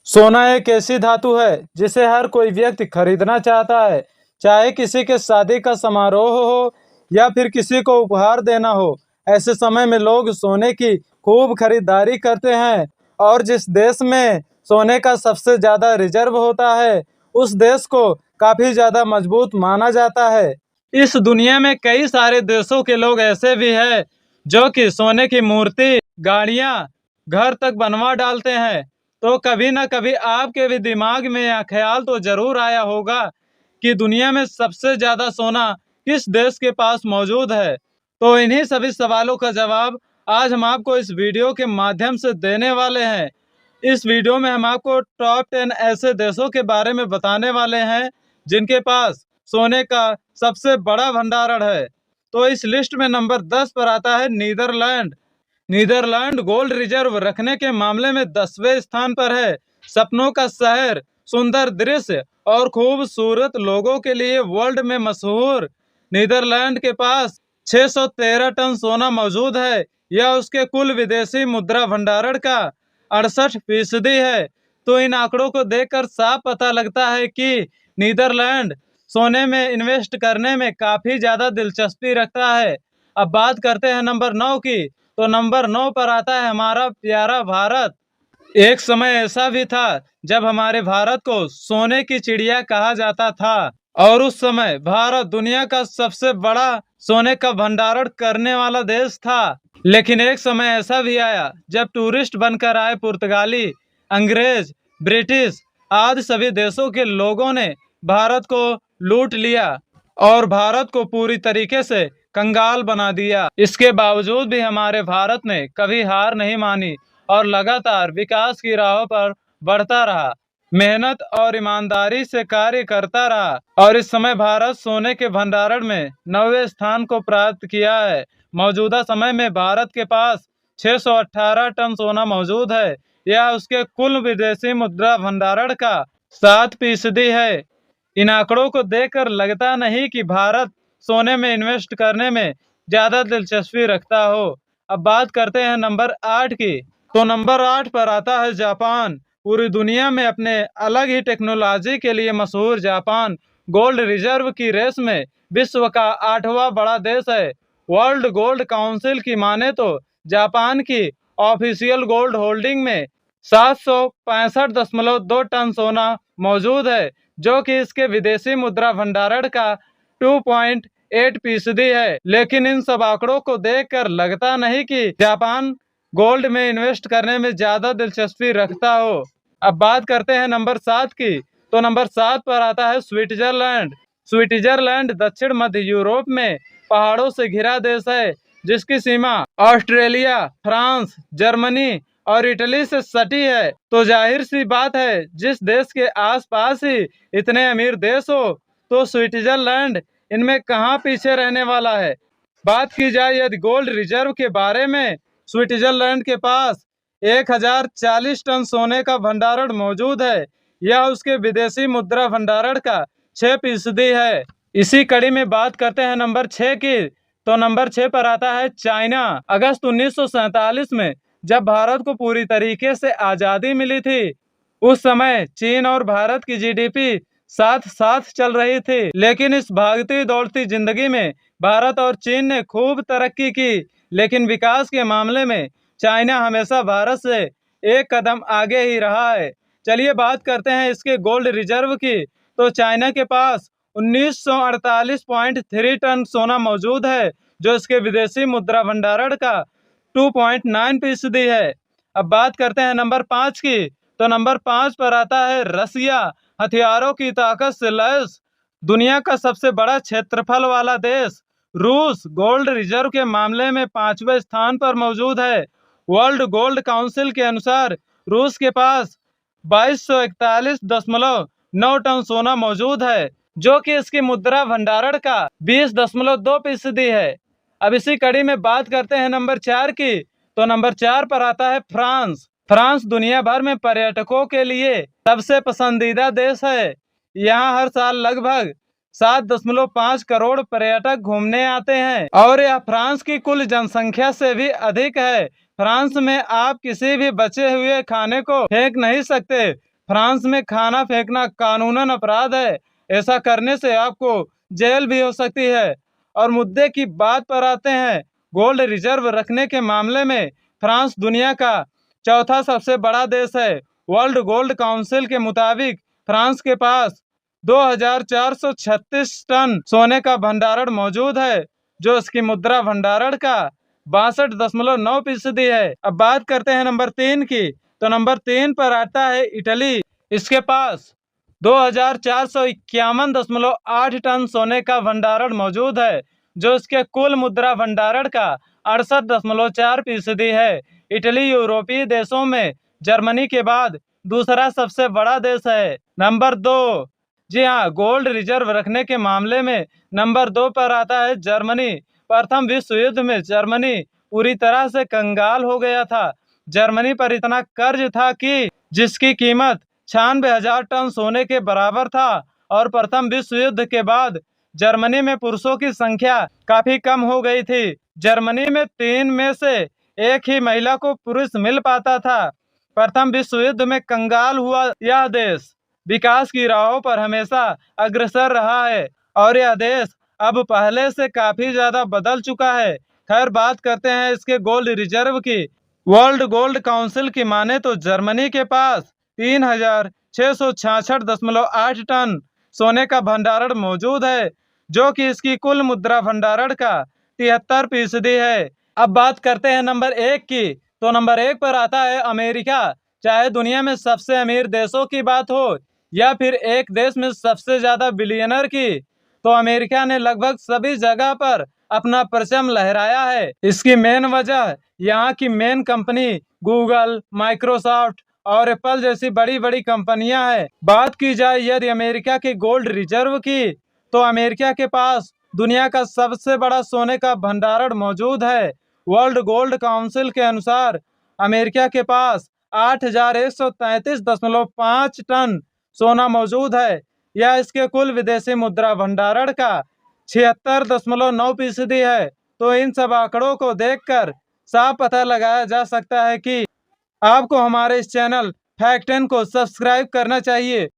सोना एक ऐसी धातु है जिसे हर कोई व्यक्ति खरीदना चाहता है, चाहे किसी के शादी का समारोह हो या फिर किसी को उपहार देना हो। ऐसे समय में लोग सोने की खूब खरीदारी करते हैं और जिस देश में सोने का सबसे ज्यादा रिजर्व होता है, उस देश को काफी ज्यादा मजबूत माना जाता है। इस दुनिया में कई सारे देशों के लोग ऐसे भी हैं जो कि सोने की मूर्ति, गाड़ियां, घर तक बनवा डालते हैं। तो कभी ना कभी आपके भी दिमाग में यह ख्याल तो जरूर आया होगा कि दुनिया में सबसे ज्यादा सोना किस देश के पास मौजूद है। तो इन्हीं सभी सवालों का जवाब आज हम आपको इस वीडियो के माध्यम से देने वाले हैं। इस वीडियो में हम आपको टॉप 10 ऐसे देशों के बारे में बताने वाले हैं जिनके पास सोने का सबसे बड़ा भंडारण है। तो इस लिस्ट में नंबर 10 पर आता है नीदरलैंड। नीदरलैंड गोल्ड रिजर्व रखने के मामले में 10वें स्थान पर है। सपनों का शहर, सुंदर दृश्य और खूबसूरत लोगों के लिए वर्ल्ड में मशहूर नीदरलैंड के पास 613 टन सोना मौजूद है। यह उसके कुल विदेशी मुद्रा भंडारण का 68% है। तो इन आंकड़ों को देखकर साफ पता लगता है कि नीदरलैंड सोने में इन्वेस्ट करने में काफी ज्यादा दिलचस्पी रखता है। अब बात करते हैं नंबर 9 की। तो नंबर 9 पर आता है हमारा प्यारा भारत। एक समय ऐसा भी था जब हमारे भारत को सोने की चिड़िया कहा जाता था और उस समय भारत दुनिया का सबसे बड़ा सोने का भंडारण करने वाला देश था। लेकिन एक समय ऐसा भी आया जब टूरिस्ट बनकर आए पुर्तगाली, अंग्रेज, ब्रिटिश आदि सभी देशों के लोगों ने भारत को लूट लिया और भारत को पूरी तरीके से कंगाल बना दिया। इसके बावजूद भी हमारे भारत ने कभी हार नहीं मानी और लगातार विकास की राह पर बढ़ता रहा, मेहनत और ईमानदारी से कार्य करता रहा और इस समय भारत सोने के भंडारण में 9वें स्थान को प्राप्त किया है। मौजूदा समय में भारत के पास 618 टन सोना मौजूद है। यह उसके कुल विदेशी मुद्रा भंडारण का 7% है। इन आंकड़ों को देखकर लगता नहीं कि भारत सोने में इन्वेस्ट करने में ज्यादा दिलचस्पी रखता हो। अब बात करते हैं नंबर 8 की। तो नंबर 8 पर आता है जापान। पूरी दुनिया में अपने अलग ही टेक्नोलॉजी के लिए मशहूर जापान गोल्ड रिजर्व की रेस में विश्व का 8वां बड़ा देश है। वर्ल्ड गोल्ड काउंसिल की माने तो जापान की ऑफिशियल गोल्ड होल्डिंग में 765.2 टन सोना मौजूद है, जो कि इसके विदेशी मुद्रा भंडारण का 2.8% है। लेकिन इन सब आंकड़ों को देखकर लगता नहीं कि जापान गोल्ड में इन्वेस्ट करने में ज्यादा दिलचस्पी रखता हो। अब बात करते हैं नंबर 7 की। तो नंबर 7 पर आता है स्विट्जरलैंड। स्विट्जरलैंड दक्षिण मध्य यूरोप में पहाड़ों से घिरा देश है, जिसकी सीमा ऑस्ट्रेलिया, फ्रांस, जर्मनी और इटली से सटी है। तो जाहिर सी बात है, जिस देश के आसपास ही इतने अमीर देश हो, तो स्विट्जरलैंड इनमें कहाँ पीछे रहने वाला है। बात की जाए यदि गोल्ड रिजर्व के बारे में, स्विट्जरलैंड के पास 1040 टन सोने का भंडारण मौजूद है। यह उसके विदेशी मुद्रा भंडारण का 6% है। इसी कड़ी में बात करते हैं नंबर 6 की। तो नंबर 6 पर आता है चाइना। अगस्त 1947 में जब भारत को पूरी तरीके से आजादी मिली थी, उस समय चीन और भारत की जीडीपी साथ साथ चल रही थी। लेकिन इस भागती दौड़ती जिंदगी में भारत और चीन ने खूब तरक्की की, लेकिन विकास के मामले में चाइना हमेशा भारत से एक कदम आगे ही रहा है। चलिए बात करते हैं इसके गोल्ड रिजर्व की। तो चाइना के पास 1948.3 टन सोना मौजूद है, जो इसके विदेशी मुद्रा भंडारण का 2.9% है। अब बात करते हैं नंबर 5 की। तो नंबर 5 पर आता है रसिया। हथियारों की ताकत से लैस दुनिया का सबसे बड़ा क्षेत्रफल वाला देश रूस गोल्ड रिजर्व के मामले में 5वें स्थान पर मौजूद है। वर्ल्ड गोल्ड काउंसिल के अनुसार रूस के पास 2241.9 टन सोना मौजूद है, जो कि इसकी मुद्रा भंडारण का 20.2% है। अब इसी कड़ी में बात करते हैं नंबर 4 की। तो नंबर 4 पर आता है फ्रांस। फ्रांस दुनिया भर में पर्यटकों के लिए सबसे पसंदीदा देश है। यहाँ हर साल लगभग 7.5 करोड़ पर्यटक घूमने आते हैं और यह फ्रांस की कुल जनसंख्या से भी अधिक है। फ्रांस में आप किसी भी बचे हुए खाने को फेंक नहीं सकते। फ्रांस में खाना फेंकना कानूनन अपराध है। ऐसा करने से आपको जेल भी हो सकती है। और मुद्दे की बात पर आते हैं, गोल्ड रिजर्व रखने के मामले में फ्रांस दुनिया का चौथा सबसे बड़ा देश है। वर्ल्ड गोल्ड काउंसिल के मुताबिक फ्रांस के पास 2436 टन सोने का भंडारण मौजूद है, जो इसकी मुद्रा भंडारण का 62.9% है। अब बात करते हैं नंबर 3 की, तो नंबर 3 पर आता है इटली। इसके पास 2451.8 टन सोने का भंडारण मौजूद है, जो इसके कुल मुद्रा भंडारण का 68.4% है। इटली यूरोपीय देशों में जर्मनी के बाद दूसरा सबसे बड़ा देश है। नंबर 2, जी हाँ, गोल्ड रिजर्व रखने के मामले में नंबर 2 पर आता है जर्मनी। प्रथम विश्व युद्ध में जर्मनी पूरी तरह से कंगाल हो गया था। जर्मनी पर इतना कर्ज था कि जिसकी कीमत 96,000 टन सोने के बराबर था। और प्रथम विश्व युद्ध के बाद जर्मनी में पुरुषों की संख्या काफी कम हो गई थी। जर्मनी में 3 में से 1 ही महिला को पुरुष मिल पाता था। प्रथम विश्व युद्ध में कंगाल हुआ यह देश विकास की राहों पर हमेशा अग्रसर रहा है, और यह देश अब पहले से काफी ज्यादा बदल चुका है। खैर, बात करते हैं इसके गोल्ड रिजर्व की। वर्ल्ड गोल्ड काउंसिल की माने तो जर्मनी के पास 3666.8 टन सोने का भंडारण मौजूद है, जो कि इसकी कुल मुद्रा भंडारण का 73% है। अब बात करते हैं नंबर 1 की, तो नंबर 1 पर आता है अमेरिका। चाहे दुनिया में सबसे अमीर देशों की बात हो या फिर एक देश में सबसे ज्यादा बिलियनर की, तो अमेरिका ने लगभग सभी जगह पर अपना परचम लहराया है। इसकी मेन वजह यहाँ की मेन कंपनी गूगल, माइक्रोसॉफ्ट और एप्पल जैसी बड़ी बड़ी कंपनियां हैं। बात की जाए यदि अमेरिका के गोल्ड रिजर्व की, तो अमेरिका के पास दुनिया का सबसे बड़ा सोने का भंडारण मौजूद है। वर्ल्ड गोल्ड काउंसिल के अनुसार अमेरिका के पास 8,133.5 टन सोना मौजूद है। यह इसके कुल विदेशी मुद्रा भंडारण का 76.9% है। तो इन सब आंकड़ों को देखकर साफ पता लगाया जा सकता है कि आपको हमारे इस चैनल फैक्ट 10 को सब्सक्राइब करना चाहिए।